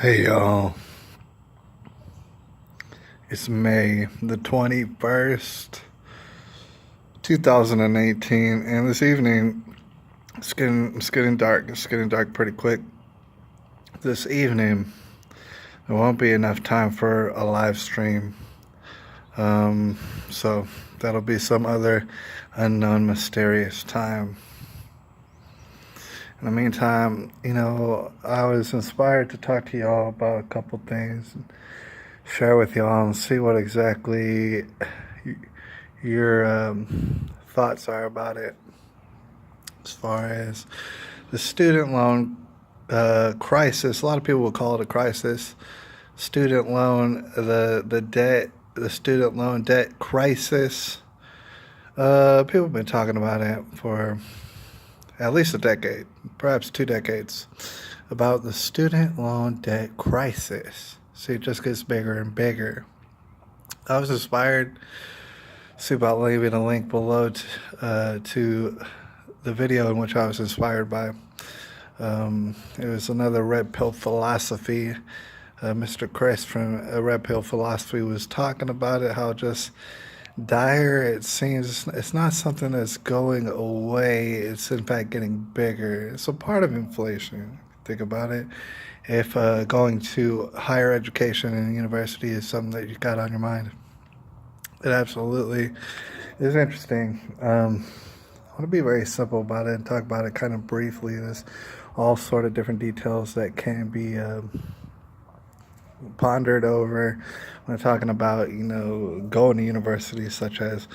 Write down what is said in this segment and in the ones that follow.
Hey y'all, it's May the 21st, 2018, and this evening it's getting dark. It's getting dark pretty quick. This evening there won't be enough time for a live stream. So that'll be some other unknown mysterious time. In the meantime, I was inspired to talk to y'all about a couple things, share with y'all and see what exactly your thoughts are about it as far as the student loan crisis. A lot of people will call it a crisis. Student loan, the debt, the student loan debt crisis. People have been talking about it for at least a decade, perhaps 2 decades, about the student loan debt crisis. See, it just gets bigger and bigger. I was inspired. See about leaving a link below to the video in which I was inspired by. It was another Red Pill Philosophy. Mr. Chris from Red Pill Philosophy was talking about it, how just dire it seems. It's not something that's going away. It's in fact getting bigger. It's a part of inflation. Think about it. If going to higher education and university is something that you got on your mind, it absolutely is interesting. I want to be very simple about it and talk about it kind of briefly. There's all sort of different details that can be pondered over when talking about, going to universities, such as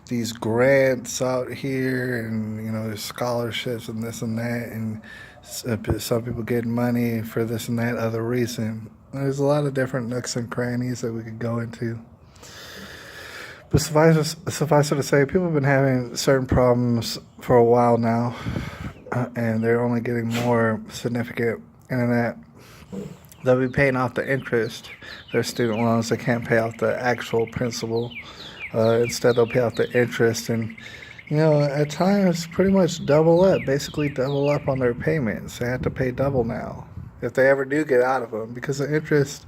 these grants out here and, scholarships and this and that, and some people getting money for this and that other reason. There's a lot of different nooks and crannies that we could go into. But suffice it to say, people have been having certain problems for a while now, and they're only getting more significant in that they'll be paying off the interest, their student loans. They can't pay off the actual principal. Instead, they'll pay off the interest, and at times pretty much basically double up on their payments. They have to pay double now if they ever do get out of them, because the interest.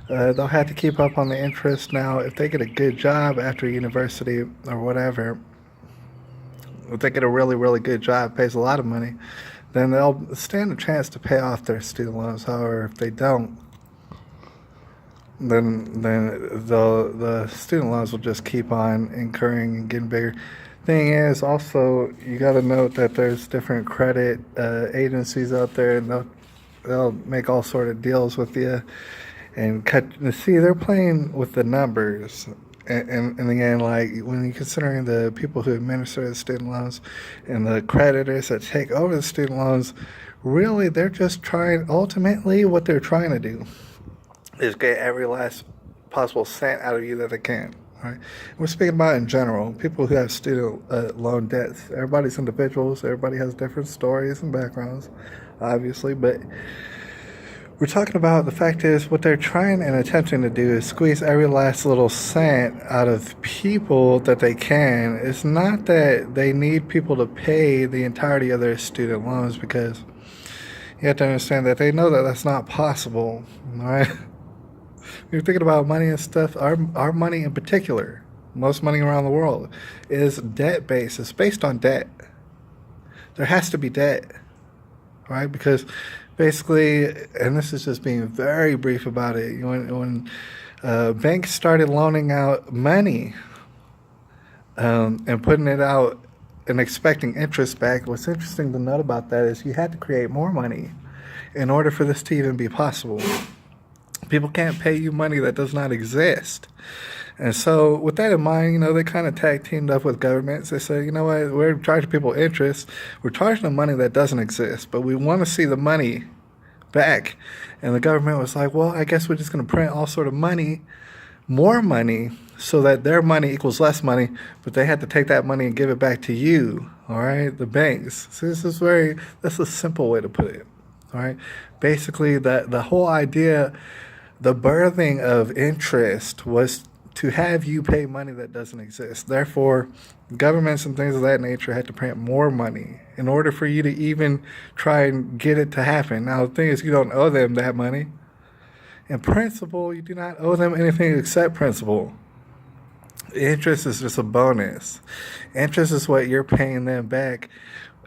They'll have to keep up on the interest now. If they get a good job after university or whatever, if they get a really, really good job, pays a lot of money, then they'll stand a chance to pay off their student loans. However, if they don't, then the student loans will just keep on incurring and getting bigger. Thing is, also, you got to note that there's different credit agencies out there, and they'll make all sort of deals with you and they're playing with the numbers. And again, like when you're considering the people who administer the student loans and the creditors that take over the student loans, really they're just ultimately what they're trying to do is get every last possible cent out of you that they can. Right? We're speaking about in general, people who have student loan debts. Everybody's individuals, everybody has different stories and backgrounds, obviously, but we're talking about the fact is what they're trying and attempting to do is squeeze every last little cent out of people that they can. It's not that they need people to pay the entirety of their student loans, because you have to understand that they know that that's not possible. All right? When you're thinking about money and stuff, our money in particular, most money around the world, is debt based. It's based on debt. There has to be debt, right? Because basically, and this is just being very brief about it, when banks started loaning out money and putting it out and expecting interest back, what's interesting to note about that is you had to create more money in order for this to even be possible. People can't pay you money that does not exist. And so with that in mind, they kind of tag teamed up with governments. They said, you know what, we're charging people interest. We're charging them money that doesn't exist, but we want to see the money back. And the government was like, well, I guess we're just going to print all sort of money, more money, so that their money equals less money, but they had to take that money and give it back to you, all right, the banks. So that's a simple way to put it, all right? Basically, the whole idea, the birthing of interest was to have you pay money that doesn't exist. Therefore, governments and things of that nature had to print more money in order for you to even try and get it to happen. Now, the thing is, you don't owe them that money. In principal, you do not owe them anything except principal. Interest is just a bonus. Interest is what you're paying them back,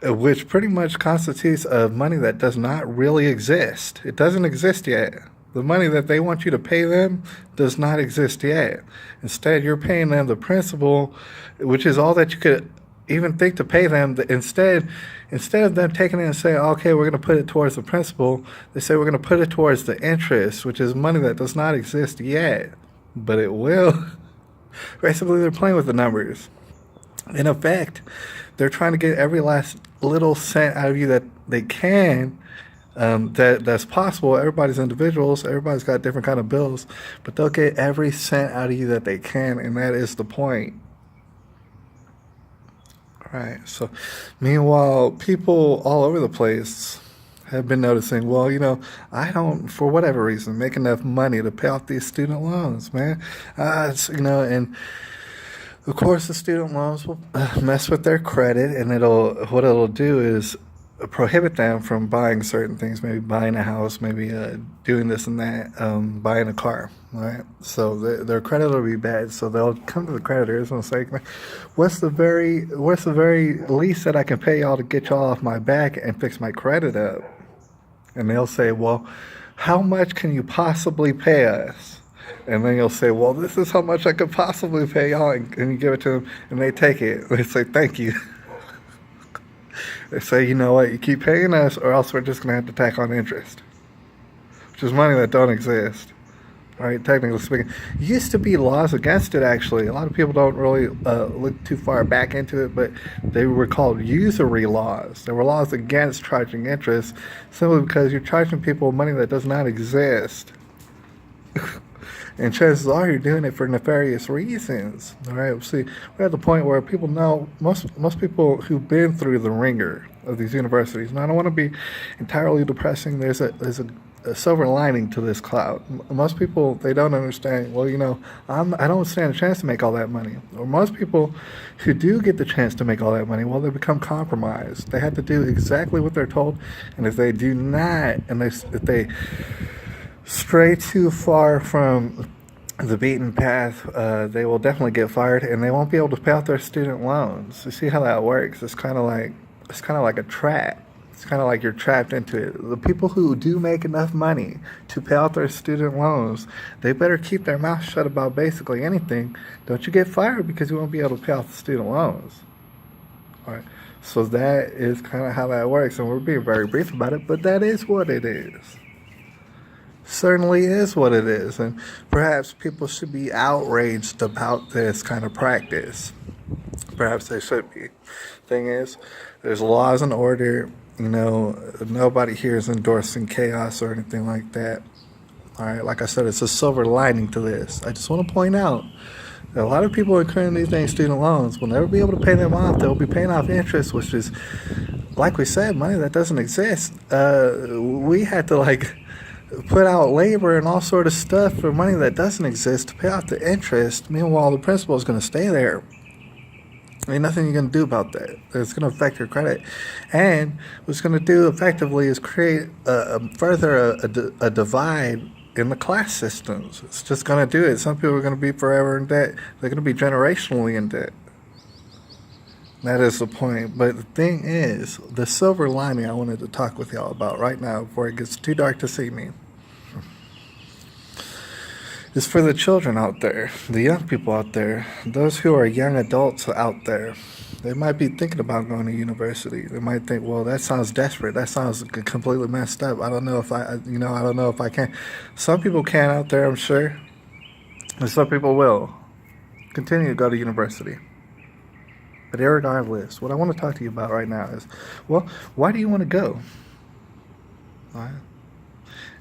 which pretty much constitutes of money that does not really exist. It doesn't exist yet. The money that they want you to pay them does not exist yet. Instead, you're paying them the principal, which is all that you could even think to pay them. Instead of them taking it and saying, okay, we're going to put it towards the principal, they say we're going to put it towards the interest, which is money that does not exist yet, but it will. Basically, they're playing with the numbers. In effect, they're trying to get every last little cent out of you that they can, that's possible. Everybody's individuals. Everybody's got different kind of bills, but they'll get every cent out of you that they can, and that is the point. Right. So, meanwhile, people all over the place have been noticing, well, I don't, for whatever reason, make enough money to pay off these student loans, man. And of course the student loans will mess with their credit, and what it'll do is prohibit them from buying certain things, maybe buying a house, maybe doing this and that, buying a car, right? So their credit will be bad, so they'll come to the creditors and say, what's the very least that I can pay y'all to get y'all off my back and fix my credit up? And they'll say, well, how much can you possibly pay us? And then you'll say, well, this is how much I could possibly pay y'all. And you give it to them, and they take it. They say, thank you. They say, you know what, you keep paying us, or else we're just going to have to tack on interest, which is money that don't exist. Right, technically speaking. Used to be laws against it, actually. A lot of people don't really look too far back into it, but they were called usury laws. There were laws against charging interest simply because you're charging people money that does not exist. And chances are you're doing it for nefarious reasons. All right, see, we're at the point where people know, most people who've been through the ringer of these universities, and I don't want to be entirely depressing, there's a silver lining to this cloud. Most people, they don't understand, well, I don't stand a chance to make all that money. Or most people who do get the chance to make all that money, well, they become compromised. They have to do exactly what they're told, and if they do not, and if they stray too far from the beaten path, they will definitely get fired, and they won't be able to pay off their student loans. You see how that works? It's kind of like a trap. It's kind of like you're trapped into it. The people who do make enough money to pay off their student loans, they better keep their mouth shut about basically anything. Don't you get fired because you won't be able to pay off the student loans. All right. So that is kind of how that works, and we're being very brief about it, but that is what it is. Certainly is what it is, and perhaps people should be outraged about this kind of practice. Perhaps they should be. Thing is, there's laws and order. Nobody here is endorsing chaos or anything like that. All right, like I said, it's a silver lining to this. I just want to point out that a lot of people incurring these student loans will never be able to pay them off. They'll be paying off interest, which is, like we said, money that doesn't exist. We had to put out labor and all sort of stuff for money that doesn't exist to pay off the interest. Meanwhile, the principal is going to stay there. Ain't nothing you're going to do about that. It's going to affect your credit. And what it's going to do effectively is create further a divide in the class systems. It's just going to do it. Some people are going to be forever in debt. They're going to be generationally in debt. That is the point. But the thing is, the silver lining I wanted to talk with y'all about right now before it gets too dark to see me is for the children out there, the young people out there, those who are young adults out there. They might be thinking about going to university. They might think, well, that sounds desperate. That sounds completely messed up. I don't know if I can. Some people can out there, I'm sure. And some people will continue to go to university. But irregardless, what I want to talk to you about right now is, well, why do you want to go? All right.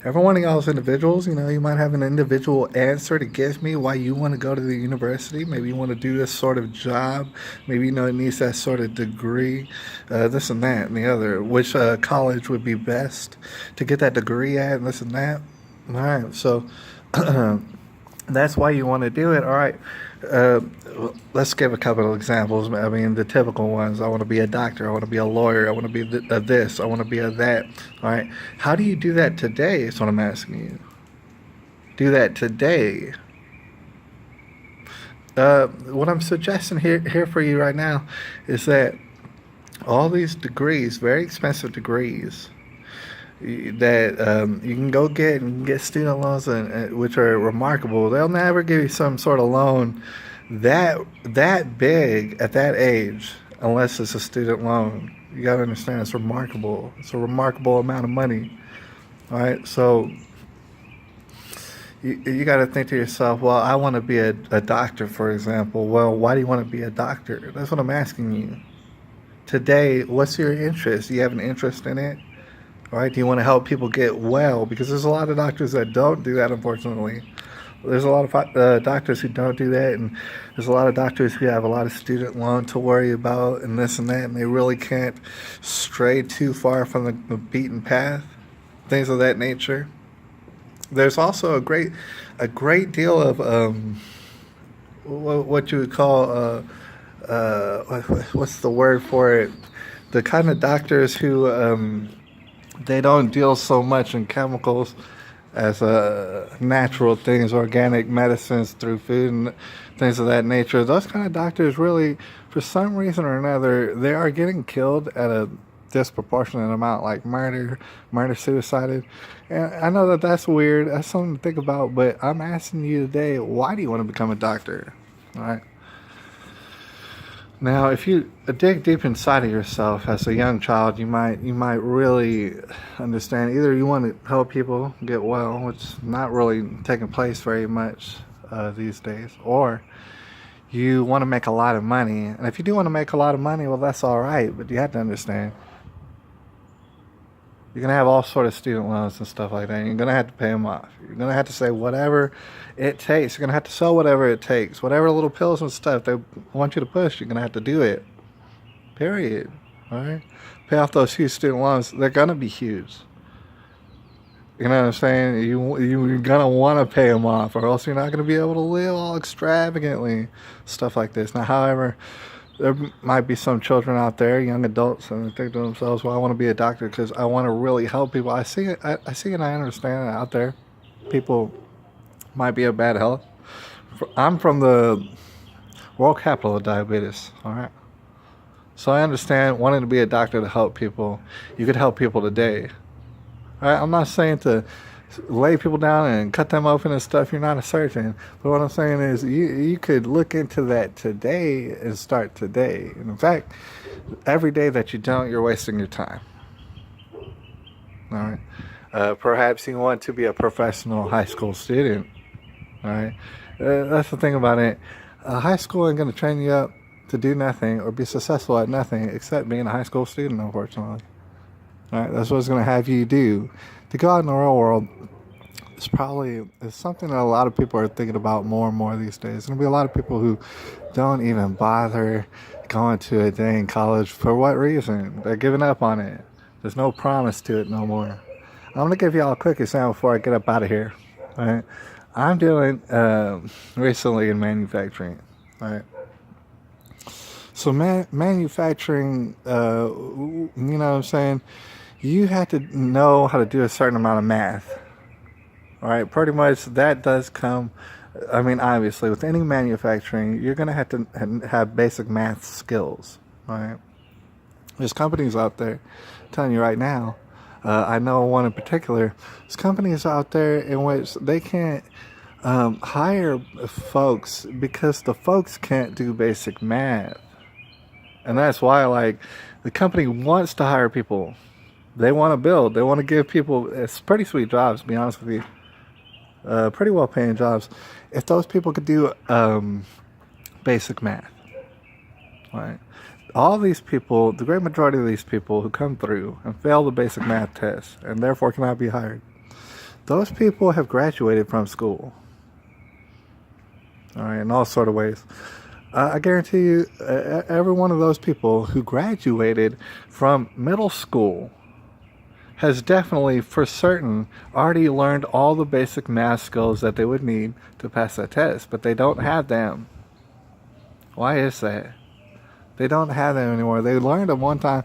Every one of y'all is individuals. You might have an individual answer to give me why you want to go to the university. Maybe you want to do this sort of job. Maybe it needs that sort of degree, this and that and the other. Which college would be best to get that degree at, and this and that. All right, so that's why you want to do it. All right. Let's give a couple of examples. I mean, the typical ones. I want to be a doctor. I want to be a lawyer. I want to be this. I want to be a that. All right. How do you do that today is what I'm asking you. do that today. What I'm suggesting here for you right now is that all these degrees, very expensive degrees, that you can go get and get student loans, which are remarkable. They'll never give you some sort of loan that big at that age unless it's a student loan. You got to understand, it's remarkable. It's a remarkable amount of money. All right, so you got to think to yourself, well, I want to be a doctor, for example. Well, why do you want to be a doctor? That's what I'm asking you. Today, what's your interest? Do you have an interest in it? All right, do you want to help people get well? Because there's a lot of doctors that don't do that, unfortunately. There's a lot of doctors who don't do that, and there's a lot of doctors who have a lot of student loan to worry about and this and that, and they really can't stray too far from the beaten path, things of that nature. There's also a great deal of what you would call what's the word for it? The kind of doctors who they don't deal so much in chemicals as natural things, organic medicines through food and things of that nature. Those kind of doctors really, for some reason or another, they are getting killed at a disproportionate amount, like murder, suicide. And I know that that's weird. That's something to think about. But I'm asking you today, why do you want to become a doctor? All right. Now, if you dig deep inside of yourself as a young child, you might really understand either you want to help people get well, which is not really taking place very much these days, or you want to make a lot of money. And if you do want to make a lot of money, well, that's all right, but you have to understand you're going to have all sort of student loans and stuff like that. You're going to have to pay them off. You're going to have to say whatever it takes. You're going to have to sell whatever it takes. Whatever little pills and stuff they want you to push, you're going to have to do it. Period. All right? Pay off those huge student loans. They're going to be huge. You know what I'm saying? You're going to want to pay them off, or else you're not going to be able to live all extravagantly. Stuff like this. Now, however, there might be some children out there, young adults, and they think to themselves, well, I want to be a doctor because I want to really help people. I see it and I understand it out there. People might be of bad health. I'm from the world capital of diabetes, all right? So I understand wanting to be a doctor to help people. You could help people today. All right? I'm not saying to lay people down and cut them open and stuff. You're not a surgeon. But what I'm saying is you could look into that today and start today. And in fact, every day that you don't, you're wasting your time. All right. Perhaps you want to be a professional high school student. All right. That's the thing about it. High school ain't going to train you up to do nothing or be successful at nothing except being a high school student, unfortunately. All right. That's what it's going to have you do. To go out in the real world is something that a lot of people are thinking about more and more these days. There's going to be a lot of people who don't even bother going to a day in college. For what reason? They're giving up on it. There's no promise to it no more. I'm going to give y'all a quick example before I get up out of here. All right? I'm dealing recently in manufacturing. All right? So manufacturing, you know what I'm saying? You have to know how to do a certain amount of math. All right, pretty much that does come. I mean, obviously, with any manufacturing, you're going to have to have basic math skills. All right. There's companies out there, I'm telling you right now. I know one in particular. There's companies out there in which they can't hire folks because the folks can't do basic math, and that's why, like, the company wants to hire people. They want to build. They want to give people, it's pretty sweet jobs, to be honest with you. Pretty well-paying jobs. If those people could do basic math, right? All these people, the great majority of these people who come through and fail the basic math test and therefore cannot be hired, those people have graduated from school. All right, in all sort of ways. I guarantee you, every one of those people who graduated from middle school has definitely, for certain, already learned all the basic math skills that they would need to pass that test, but they don't have them. Why is that? They don't have them anymore. They learned them one time.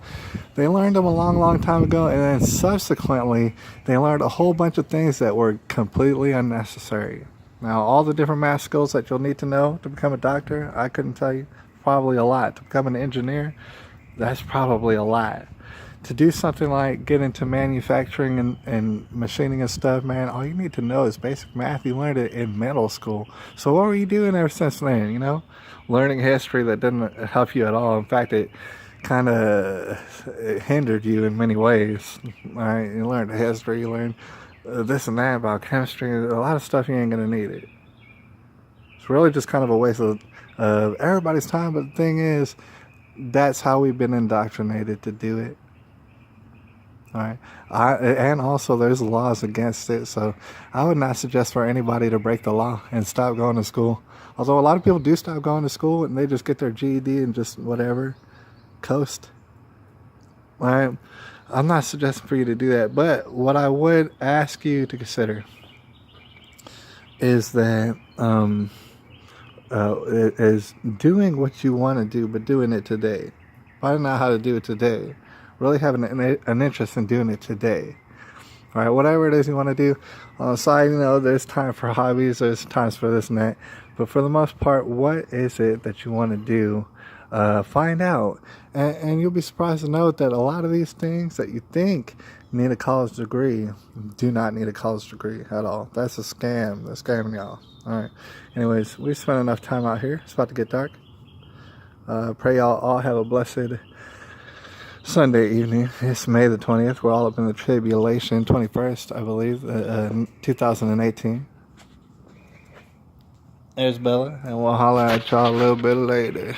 They learned them a long, long time ago, and then subsequently, they learned a whole bunch of things that were completely unnecessary. Now, all the different math skills that you'll need to know to become a doctor, I couldn't tell you. Probably a lot. To become an engineer, that's probably a lot. To do something like get into manufacturing and machining and stuff, man, all you need to know is basic math. You learned it in middle school. So what were you doing ever since then, you know? Learning history that didn't help you at all. In fact, it kind of hindered you in many ways. All right? You learned history, you learned this and that about chemistry. A lot of stuff you ain't going to need it. It's really just kind of a waste of everybody's time. But the thing is, that's how we've been indoctrinated to do it. All right. And also there's laws against it, so I would not suggest for anybody to break the law and stop going to school. Although a lot of people do stop going to school and they just get their GED and just whatever, coast. All right. I'm not suggesting for you to do that, but what I would ask you to consider is that is doing what you want to do, but doing it today. Finding out how to do it today. Really having an interest in doing it today. All right, whatever it is you want to do. On the side, you know, there's time for hobbies, there's times for this and that. But for the most part, what is it that you want to do? Find out. And you'll be surprised to know that a lot of these things that you think need a college degree do not need a college degree at all. That's a scam. They're scamming y'all. All right. Anyways, we've spent enough time out here. It's about to get dark. Pray y'all all have a blessed Sunday evening. It's May the 20th. We're all up in the tribulation. 21st, I believe, 2018. There's Bella, and we'll holler at y'all a little bit later.